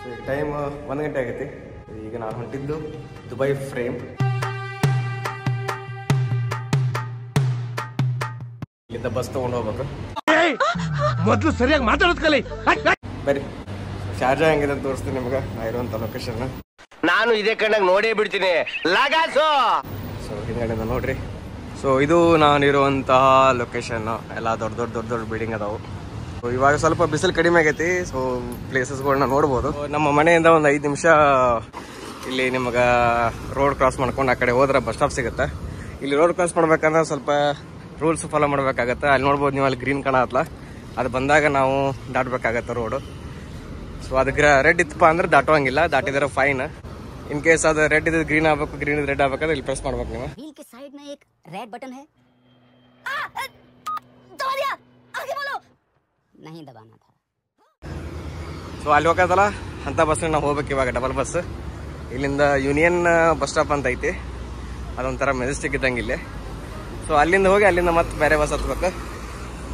ಈಗ ಟೈಮ್ 1 ಗಂಟೆ ಆಗೈತಿ. ಈಗ ನಾನು ಹೊಂಟಿದ್ದು ದುಬೈ ಫ್ರೇಮ್. ಇಲ್ಲಿಂದ ಬಸ್ ತೊಗೊಂಡು ಹೋಗ್ಬೇಕು. ಮೊದಲು ಸರಿಯಾಗಿ ಮಾತಾಡೋದು ಕಲಿ. ಬರೀ ಶಾರ್ಜಾ ಹೆಂಗಿದೆ ಅಂತ ತೋರಿಸ್ತೀನಿ ನಿಮ್ಗೆ. ನಾ ಇರುವಂಥ ಲೊಕೇಶನ್ ನಾನು ಇದೇ ಕಣ್ಣಾಗ ನೋಡೇ ಬಿಡ್ತೀನಿ. ಲಗಾಸು. ಸೊ ಹಿಂದ್ಗಡೆಯಿಂದ ನೋಡ್ರಿ. ಸೊ ಇದು ನಾನಿರುವಂತಹ ಲೊಕೇಶನ್. ಎಲ್ಲ ದೊಡ್ಡ ಬಿಲ್ಡಿಂಗ್ ಅದಾವು. ಸೊ ಇವಾಗ ಸ್ವಲ್ಪ ಬಿಸಿಲು ಕಡಿಮೆ ಆಗೈತಿ. ಸೊ ಪ್ಲೇಸಸ್ಗಳನ್ನ ನೋಡ್ಬೋದು. ನಮ್ಮ ಮನೆಯಿಂದ ಒಂದು 5 ನಿಮಿಷ ಇಲ್ಲಿ ನಿಮ್ಗೆ ರೋಡ್ ಕ್ರಾಸ್ ಮಾಡ್ಕೊಂಡು ಆ ಕಡೆ ಹೋದ್ರೆ ಬಸ್ ಸ್ಟಾಪ್ ಸಿಗುತ್ತೆ. ಇಲ್ಲಿ ರೋಡ್ ಕ್ರಾಸ್ ಮಾಡ್ಬೇಕಂದ್ರೆ ಸ್ವಲ್ಪ ರೂಲ್ಸ್ ಫಾಲೋ ಮಾಡ್ಬೇಕಾಗತ್ತೆ. ಅಲ್ಲಿ ನೋಡ್ಬೋದು ನೀವು, ಅಲ್ಲಿ ಗ್ರೀನ್ ಕಾಣತ್ತಲ್ಲ, ಅದು ಬಂದಾಗ ನಾವು ದಾಟಬೇಕಾಗತ್ತೆ ರೋಡು. ಸೊ ಅದಕ್ಕೆ ರೆಡ್ ಇತ್ತಪ್ಪ ಅಂದ್ರೆ ದಾಟುವಂಗಿಲ್ಲ, ದಾಟಿದ್ರೆ ಫೈನ್. ಇನ್ ಕೇಸ್ ಅದು ರೆಡ್ ಇದ್ದು ಗ್ರೀನ್ ಆಗ್ಬೇಕು, ಗ್ರೀನ್ ಇದ್ದು ರೆಡ್ ಆಗ್ಬೇಕಾದ್ರೆ ಇಲ್ಲಿ ಪ್ರೆಸ್ ಮಾಡ್ಬೇಕು ನೀವು. व्हील के साइड में एक रेड बटन है, दबा दिया, आगे बोलो, नहीं दबाना था. ಸೊ ಅಲ್ಲಿ ಹೋಗೋದಲ್ಲ ಅಂಥ ಬಸ್ನ ನಾವು ಹೋಗ್ಬೇಕು ಇವಾಗ. ಡಬಲ್ ಬಸ್ ಇಲ್ಲಿಂದ ಯೂನಿಯನ್ ಬಸ್ ಸ್ಟಾಪ್ ಅಂತ ಐತಿ. ಅದೊಂಥರ ಮೆಜೆಸ್ಟಿಕ್ ಇದ್ದಂಗೆ ಇಲ್ಲಿ. ಸೊ ಅಲ್ಲಿಂದ ಹೋಗಿ ಅಲ್ಲಿಂದ ಮತ್ತೆ ಬೇರೆ ಬಸ್ ಹತ್ಬೇಕು.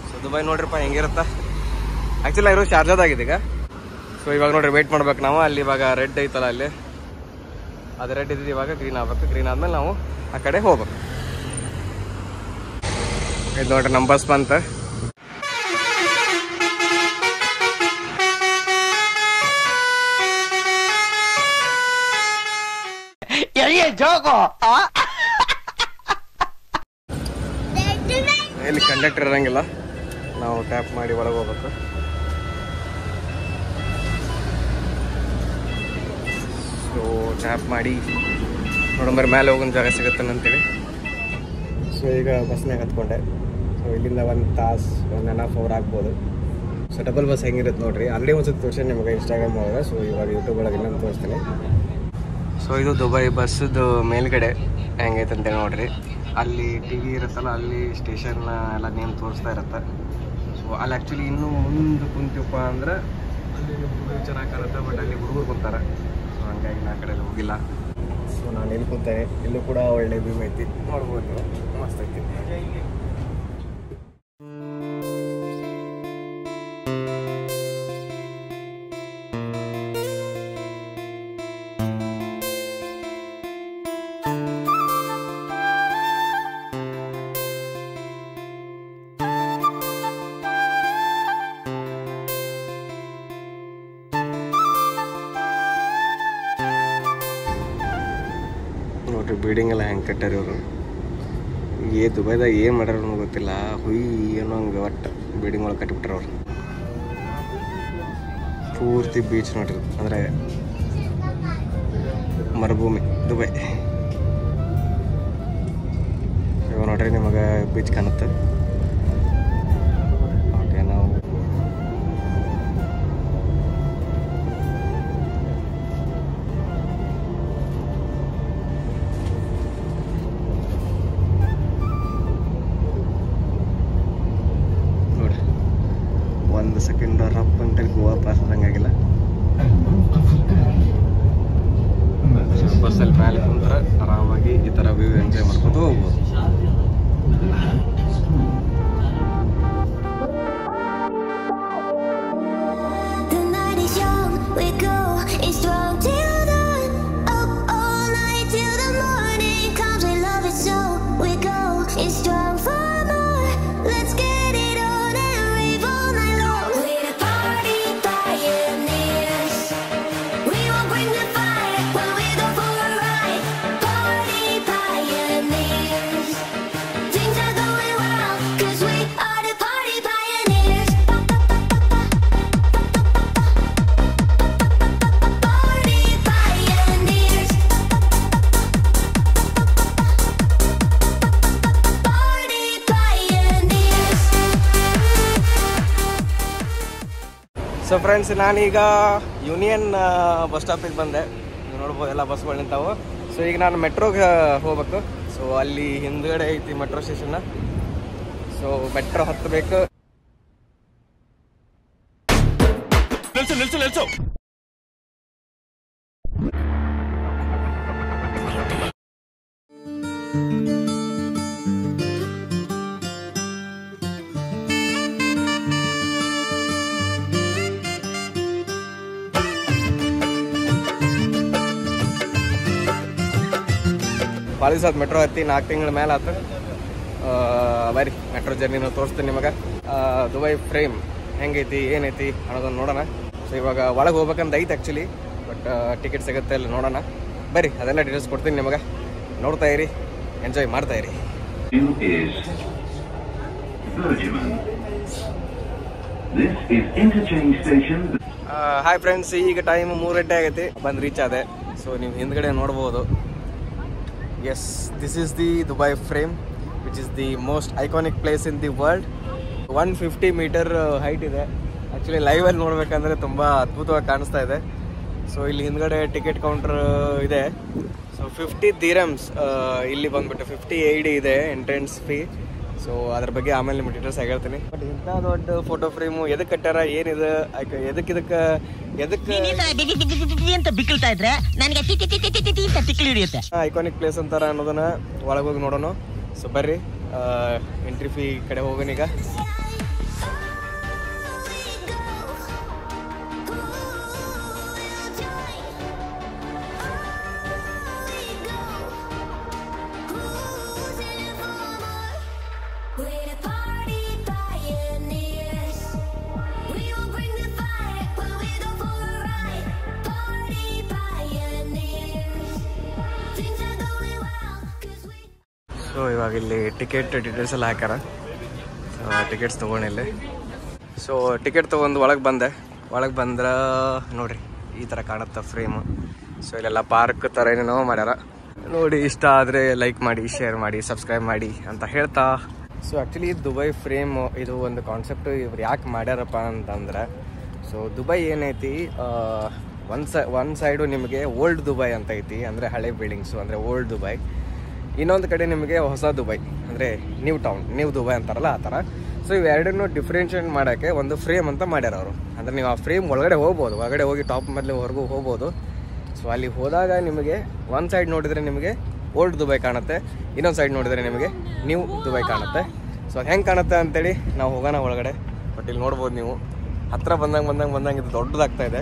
ಸೊ ದುಬೈ ನೋಡ್ರಿಪ್ಪ ಹೆಂಗಿರುತ್ತೆ. ಆ್ಯಕ್ಚುಲಿ ಇರೋ ಶಾರ್ಜಾದಾಗಿದೆ ಈಗ. ಸೊ ಇವಾಗ ನೋಡ್ರಿ ವೆಯ್ಟ್ ಮಾಡ್ಬೇಕು ನಾವು. ಅಲ್ಲಿ ಇವಾಗ ರೆಡ್ ಐತಲ್ಲ, ಅಲ್ಲಿ ಅದು ರೆಡ್ ಇದ್ದಿದ್ದು ಇವಾಗ ಗ್ರೀನ್ ಆಗ್ಬೇಕು. ಗ್ರೀನ್ ಆದ್ಮೇಲೆ ನಾವು ಆ ಕಡೆ ಹೋಗ್ಬೇಕು. ಇದು ನೋಡ್ರಿ ನಮ್ಮ ಬಸ್ ಬಂತ. ಇಲ್ಲಿ ಕಂಡಕ್ಟರ್ ಇರಂಗಿಲ್ಲ, ನಾವು ಟ್ಯಾಪ್ ಮಾಡಿ ಒಳಗೆ ಹೋಗ್ಬೇಕು. ಸೊ ಟ್ಯಾಪ್ ಮಾಡಿ ನೋಡಂಬರಿ ಮೇಲೆ ಹೋಗೋನ್ ಜಾಗ ಸಿಗುತ್ತಾನೆ ಅಂತೇಳಿ. ಸೊ ಈಗ ಬಸ್ನಾಗ ಹತ್ಕೊಂಡೆ. ಸೊ ಇಲ್ಲಿಂದ 1 ತಾಸು 1.5 hour ಆಗ್ಬೋದು. ಸೊ ಡಬಲ್ ಬಸ್ ಹೆಂಗಿರುತ್ತೆ ನೋಡ್ರಿ. ಆಲ್ರೆಡಿ ಒಂದ್ಸತಿ ತೋರಿಸಿ ನಿಮಗೆ ಇನ್ಸ್ಟಾಗ್ರಾಮ್ ಒಳಗೆ. ಸೊ ಇವಾಗ ಯೂಟ್ಯೂಬ್ ಒಳಗೆ ಇನ್ನೊಂದು ತೋರಿಸ್ತೀನಿ. ಸೊ ಇದು ದುಬೈ ಬಸ್ಸದು ಮೇಲ್ಗಡೆ ಹೆಂಗೈತೆ ಅಂತೇಳಿ ನೋಡ್ರಿ. ಅಲ್ಲಿ TV ಇರುತ್ತಲ್ಲ, ಅಲ್ಲಿ ಸ್ಟೇಷನ್ ಎಲ್ಲ ನೇಮ್ ತೋರಿಸ್ತಾ ಇರುತ್ತೆ. ಸೊ ಅಲ್ಲಿ ಆ್ಯಕ್ಚುಲಿ ಇನ್ನೂ ಮುಂದೆ ಕುಂತೀವಪ್ಪ ಅಂದ್ರೆ ಅಲ್ಲಿ ಚೆನ್ನಾಗಿ ಕಾಣುತ್ತೆ. ಬಟ್ ಅಲ್ಲಿ ಹುಡುಗರು ಕುಂತಾರೆ. ಸೊ ಹಂಗಾಗಿ ನಾ ಕಡೆ ಹೋಗಿಲ್ಲ. ಸೊ ನಾನು ಎಲ್ಲಿ ಕೂತೇನೆ, ಇಲ್ಲೂ ಕೂಡ ಒಳ್ಳೆ ವ್ಯೂ ಐತಿ, ನೋಡ್ಬೋದು ನೀವು. ಮಸ್ತ್ ಐತಿ. ನೋಡ್ರಿ ಬಿಲ್ಡಿಂಗ್ ಎಲ್ಲ ಹೆಂಗೆ ಕಟ್ಟಾರ ಇವರು. ದುಬೈದಾಗ ಏನು ಮಾಡ್ಯಾರ ಅನ್ನೋ ಗೊತ್ತಿಲ್ಲ. ಹುಯ್ ಅನ್ನೋ ಹಂಗೆ ಒಟ್ಟು ಬಿಲ್ಡಿಂಗ್ ಒಳಗೆ ಕಟ್ಟಿಬಿಟ್ರ ಅವ್ರು. ಪೂರ್ತಿ ಬೀಚ್ ನೋಡ್ರಿ, ಅಂದರೆ ಮರುಭೂಮಿ ದುಬೈ. ಇವಾಗ ನೋಡ್ರಿ ನಿಮಗೆ ಬೀಚ್ ಕಾಣುತ್ತೆ. ಓಕೆ, ನಾವು ಸೆಕೆಂಡ್ ರಪ್ ಅಂತೇಳಿ ಗೋವಾ ಪಾಸ್ ಆದಂಗಾಗಿಲ್ಲ. ಬಸ್ಸಲ್ಲಿ ಮೇಲೆ ಕುಂತ್ರೆ ಆರಾಮಾಗಿ ಈ ಥರ ವ್ಯೂ ಎಂಜಾಯ್ ಮಾಡ್ಕೊಂಡು ಹೋಗ್ಬೋದು. ಸೊ ಫ್ರೆಂಡ್ಸ್, ನಾನೀಗ ಯೂನಿಯನ್ ಬಸ್ ಸ್ಟಾಪಿಗೆ ಬಂದೆ. ನೀವು ನೋಡ್ಬೋದು ಎಲ್ಲ ಬಸ್ಗಳು ನಿಂತಾವು. ಸೊ ಈಗ ನಾನು ಮೆಟ್ರೋಗೆ ಹೋಗ್ಬೇಕು. ಸೊ ಅಲ್ಲಿ ಹಿಂದ್ಗಡೆ ಐತಿ ಮೆಟ್ರೋ ಸ್ಟೇಷನ್. ಸೊ ಮೆಟ್ರೋ ಹತ್ತಬೇಕು. ನಿಲ್ಸು ಭಾಳ ದಿವಸ ಆಯ್ತು ಮೆಟ್ರೋ ಹತ್ತಿ 4 ತಿಂಗಳ ಮೇಲೆ ಆಯ್ತು. ಬರ್ರಿ ಮೆಟ್ರೋ ಜರ್ನಿನೂ ತೋರಿಸ್ತೀನಿ ನಿಮಗೆ. ದುಬೈ ಫ್ರೇಮ್ ಹೆಂಗೈತಿ ಏನೈತಿ ಅನ್ನೋದನ್ನು ನೋಡೋಣ. ಸೊ ಇವಾಗ ಒಳಗೆ ಹೋಗ್ಬೇಕಂತ ಐತೆ ಆ್ಯಕ್ಚುಲಿ, ಬಟ್ ಟಿಕೆಟ್ ಸಿಗುತ್ತೆ ಅಲ್ಲಿ ನೋಡೋಣ. ಬರ್ರಿ ಅದೆಲ್ಲ ಡೀಟೇಲ್ಸ್ ಕೊಡ್ತೀನಿ ನಿಮಗೆ. ನೋಡ್ತಾ ಇರಿ, ಎಂಜಾಯ್ ಮಾಡ್ತಾ ಇರಿ. ಹಾಯ್ ಫ್ರೆಂಡ್ಸ್, ಈಗ ಟೈಮ್ 3 ಗಂಟೆ ಆಗೈತಿ. ಬಂದು ರೀಚ್ ಆದೆ. ಸೊ ನೀವು ಹಿಂದ್ಗಡೆ ನೋಡ್ಬೋದು. Yes, this is the Dubai frame which is the most iconic place in the world. 150 meter height ಇದೆ. ಆ್ಯಕ್ಚುಲಿ ಲೈವಲ್ಲಿ ನೋಡ್ಬೇಕಂದ್ರೆ ತುಂಬ ಅದ್ಭುತವಾಗಿ ಕಾಣಿಸ್ತಾ ಇದೆ. ಸೊ ಇಲ್ಲಿ ಹಿಂದ್ಗಡೆ ಟಿಕೆಟ್ ಕೌಂಟರ್ ಇದೆ. ಸೊ 50 ದಿರಮ್ಸ್ ಇಲ್ಲಿ ಬಂದ್ಬಿಟ್ಟು 50 AED ಇದೆ ಎಂಟ್ರೆನ್ಸ್ ಫೀ. ಸೊ ಅದ್ರ ಬಗ್ಗೆ ಆಮೇಲೆ ನಿಮ್ಗೆ ಡೀಟೇಲ್ಸ್ ಹೇಳ್ತೀನಿ. ಬಟ್ ಇಂಥ ದೊಡ್ಡ ಫೋಟೋ ಫ್ರೇಮು ಎದಕ್ಕೆ ಕಟ್ಟಾರ, ಏನಿದೆ, ಎದಕ್ಕೆ ಅಂತ ಬಿಕ್ಕಳ್ತಾ ಇದ್ರೆ ನನಗೆ ಟಿಕ್ಕಲ್ ಹಿಡಿಯುತ್ತೆ. ಐಕಾನಿಕ್ ಪ್ಲೇಸ್ ಅಂತಾರ ಅನ್ನೋದನ್ನ ಒಳಗೋಗಿ ನೋಡೋಣ. ಸೊ ಬರ್ರಿ ಎಂಟ್ರಿ ಫೀ ಕಡೆ ಹೋಗೋಣ ಈಗ. ಸೊ ಇವಾಗ ಇಲ್ಲಿ ಟಿಕೆಟ್ ಡೀಟೇಲ್ಸ್ ಎಲ್ಲ ಹಾಕ್ಯಾರ. ಟಿಕೆಟ್ಸ್ ತೊಗೊಂಡಿಲ್ಲಿ. ಸೊ ಟಿಕೆಟ್ ತೊಗೊಂಡು ಒಳಗೆ ಬಂದೆ. ಒಳಗೆ ಬಂದ್ರೆ ನೋಡಿರಿ ಈ ಥರ ಕಾಣುತ್ತೆ ಫ್ರೇಮು. ಸೊ ಇಲ್ಲೆಲ್ಲ ಪಾರ್ಕ್ ಥರ ಏನೇನೋ ಮಾಡ್ಯಾರ ನೋಡಿ. ಇಷ್ಟ ಆದರೆ ಲೈಕ್ ಮಾಡಿ, ಶೇರ್ ಮಾಡಿ, ಸಬ್ಸ್ಕ್ರೈಬ್ ಮಾಡಿ ಅಂತ ಹೇಳ್ತಾ. ಸೊ ಆ್ಯಕ್ಚುಲಿ ದುಬೈ ಫ್ರೇಮ್ ಇದು ಒಂದು ಕಾನ್ಸೆಪ್ಟು ಇವ್ರು ಯಾಕೆ ಮಾಡ್ಯಾರಪ್ಪ ಅಂತಂದ್ರೆ, ಸೊ ದುಬೈ ಏನೈತಿ, ಒಂದು ಸೈಡು ನಿಮಗೆ ಓಲ್ಡ್ ದುಬೈ ಅಂತ ಐತಿ, ಅಂದರೆ ಹಳೆ ಬಿಲ್ಡಿಂಗ್ಸು ಅಂದರೆ ಓಲ್ಡ್ ದುಬೈ. ಇನ್ನೊಂದು ಕಡೆ ನಿಮಗೆ ಹೊಸ ದುಬೈ ಅಂದರೆ ನ್ಯೂ ಟೌನ್, ನ್ಯೂ ದುಬೈ ಅಂತಾರಲ್ಲ ಆ ಥರ. ಸೊ ಇವೆರಡನ್ನೂ ಡಿಫ್ರೆನ್ಷಿಯೇಟ್ ಮಾಡೋಕ್ಕೆ ಒಂದು ಫ್ರೇಮ್ ಅಂತ ಮಾಡ್ಯಾರ ಅವರು. ಅಂದರೆ ನೀವು ಆ ಫ್ರೇಮ್ ಒಳಗಡೆ ಹೋಗ್ಬೋದು, ಒಳಗಡೆ ಹೋಗಿ ಟಾಪ್ ಮೇಲೆ ಹೊರಗೂ ಹೋಗ್ಬೋದು. ಸೊ ಅಲ್ಲಿ ಹೋದಾಗ ನಿಮಗೆ ಒಂದು ಸೈಡ್ ನೋಡಿದರೆ ನಿಮಗೆ ಓಲ್ಡ್ ದುಬೈ ಕಾಣುತ್ತೆ, ಇನ್ನೊಂದು ಸೈಡ್ ನೋಡಿದರೆ ನಿಮಗೆ ನ್ಯೂ ದುಬೈ ಕಾಣುತ್ತೆ. ಸೊ ಅದು ಹೆಂಗೆ ಕಾಣುತ್ತೆ ಅಂತೇಳಿ ನಾವು ಹೋಗೋಣ ಒಳಗಡೆ. ಬಟ್ ಇಲ್ಲಿ ನೋಡ್ಬೋದು ನೀವು, ಹತ್ರ ಬಂದಂಗೆ ಇದು ದೊಡ್ಡದಾಗ್ತಾ ಇದೆ.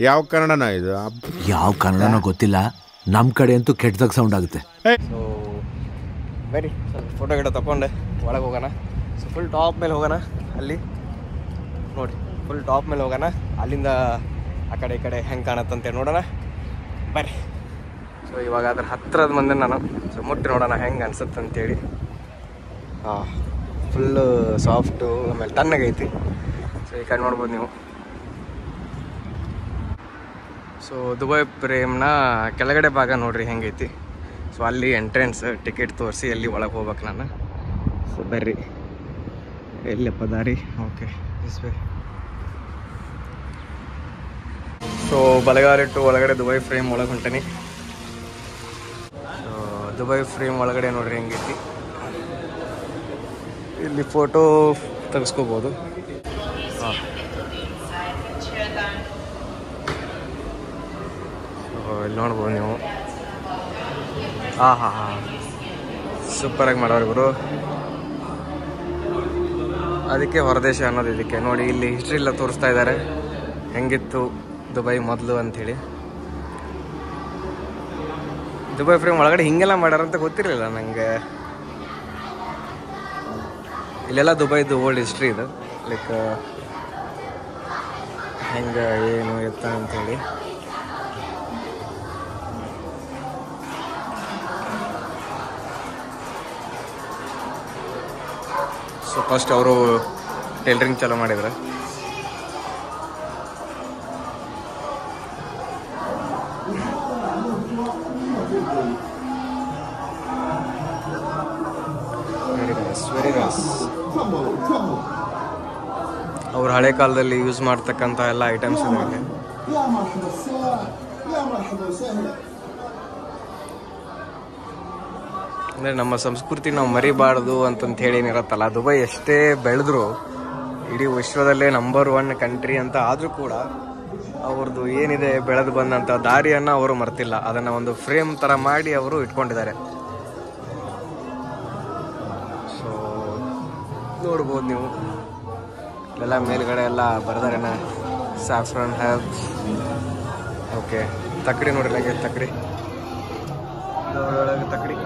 ಯಾವ ಕನ್ನಡನ ಇದು? ಯಾವ ಕನ್ನಡನೋ ಗೊತ್ತಿಲ್ಲ, ನಮ್ಮ ಕಡೆ ಅಂತೂ ಕೆಟ್ಟದಾಗ ಸೌಂಡ್ ಆಗುತ್ತೆ. ಸೊ ಬರೀ ಸ್ವಲ್ಪ ಫೋಟೋ ಗಿಡ ತಗೊಂಡೆ ಒಳಗೆ ಹೋಗೋಣ. ಸೊ ಫುಲ್ ಟಾಪ್ ಮೇಲೆ ಹೋಗೋಣ. ಅಲ್ಲಿ ನೋಡಿ ಫುಲ್ ಟಾಪ್ ಮೇಲೆ ಹೋಗೋಣ. ಅಲ್ಲಿಂದ ಆ ಕಡೆ ಈ ಕಡೆ ಹೆಂಗೆ ಕಾಣತ್ತಂತೆ ನೋಡೋಣ ಬರ್ರಿ. ಸೊ ಇವಾಗ ಅದ್ರ ಹತ್ತಿರದ ಮಂದಿ ನಾನು. ಸೊ ಮುಟ್ಟಿ ನೋಡೋಣ ಹೆಂಗೆ ಅನ್ಸುತ್ತೆ ಅಂತೇಳಿ. ಫುಲ್ಲು ಸಾಫ್ಟು, ಆಮೇಲೆ ತಣ್ಣಗೈತಿ. ಸೊ ಈ ಕಡೆ ನೋಡ್ಬೋದು ನೀವು. ಸೊ ದುಬೈ ಫ್ರೇಮ್ನ ಕೆಳಗಡೆ ಭಾಗ ನೋಡ್ರಿ ಹೆಂಗೈತಿ. ಸೊ ಅಲ್ಲಿ ಎಂಟ್ರೆನ್ಸ್ ಟಿಕೆಟ್ ತೋರಿಸಿ ಅಲ್ಲಿ ಒಳಗೆ ಹೋಗ್ಬೇಕು ನಾನು. ಸೊ ಬರ್ರಿ, ಎಲ್ಲಪ್ಪ ದಾರಿ? Okay, this way. ಸೊ ಬಲಗಾಲಿಟ್ಟು ಒಳಗಡೆ ದುಬೈ ಫ್ರೇಮ್ ಒಳಗೆ ಹೊಂಟನಿ. ಸೊ ದುಬೈ ಫ್ರೇಮ್ ಒಳಗಡೆ ನೋಡ್ರಿ ಹೆಂಗೈತಿ. ಇಲ್ಲಿ ಫೋಟೋ ತೆಗೆಸ್ಕೋಬೋದು. ಹಾಂ, ಇಲ್ಲಿ ನೋಡ್ಬೋದು ನೀವು. ಹಾಂ ಸೂಪರಾಗಿ ಮಾಡೋರು ಇವರು. ಅದಕ್ಕೆ ಹೊರದೇಶ ಅನ್ನೋದು ಇದಕ್ಕೆ. ನೋಡಿ ಇಲ್ಲಿ ಹಿಸ್ಟ್ರಿ ಎಲ್ಲ ತೋರಿಸ್ತಾ ಇದ್ದಾರೆ, ಹೆಂಗಿತ್ತು ದುಬೈ ಮೊದಲು ಅಂಥೇಳಿ. ದುಬೈ ಫ್ರೇಮ್ ಒಳಗಡೆ ಹಿಂಗೆಲ್ಲ ಮಾಡ್ಯಾರಂತ ಗೊತ್ತಿರಲಿಲ್ಲ ನನಗೆ. ಇಲ್ಲೆಲ್ಲ ದುಬೈದು ಓಲ್ಡ್ ಹಿಸ್ಟ್ರಿ ಇದು, ಲೈಕ್ ಹೆಂಗೆ ಏನು ಎತ್ತ ಅಂಥೇಳಿ. ಸೊ ಫಸ್ಟ್ ಅವರು ಟೈಲರಿಂಗ್ ಚಾಲೂ ಮಾಡಿದ್ರು. Very nice. ಅವ್ರು ಹಳೆ ಕಾಲದಲ್ಲಿ ಯೂಸ್ ಮಾಡ್ತಕ್ಕಂಥ ಎಲ್ಲ ಐಟಮ್ಸ್ ಇದೆ. ಅಂದರೆ ನಮ್ಮ ಸಂಸ್ಕೃತಿ ನಾವು ಮರಿಬಾರ್ದು ಅಂತಂತ ಹೇಳಿ ಏನಿರತ್ತಲ್ಲ, ದುಬೈ ಎಷ್ಟೇ ಬೆಳೆದ್ರು ಇಡೀ ವಿಶ್ವದಲ್ಲೇ ನಂಬರ್ 1 ಕಂಟ್ರಿ ಅಂತ ಆದರೂ ಕೂಡ ಅವ್ರದ್ದು ಏನಿದೆ ಬೆಳೆದು ಬಂದಂಥ ದಾರಿಯನ್ನು ಅವರು ಮರ್ತಿಲ್ಲ. ಅದನ್ನು ಒಂದು ಫ್ರೇಮ್ ಥರ ಮಾಡಿ ಅವರು ಇಟ್ಕೊಂಡಿದ್ದಾರೆ. ಸೊ ನೋಡ್ಬೋದು ನೀವು, ಇಲ್ಲೆಲ್ಲ ಮೇಲ್ಗಡೆ ಎಲ್ಲ ಬರ್ದಾರೇನ ಸ್ಯಾಫ್ರಾನ್ ಹರ್ಬ್ಸ್. ಓಕೆ, ತಕ್ಕಡಿ ನೋಡ್ರಿ, ತಕ್ಕಡಿ ಒಳಗೆ ತಕ್ಕಡಿ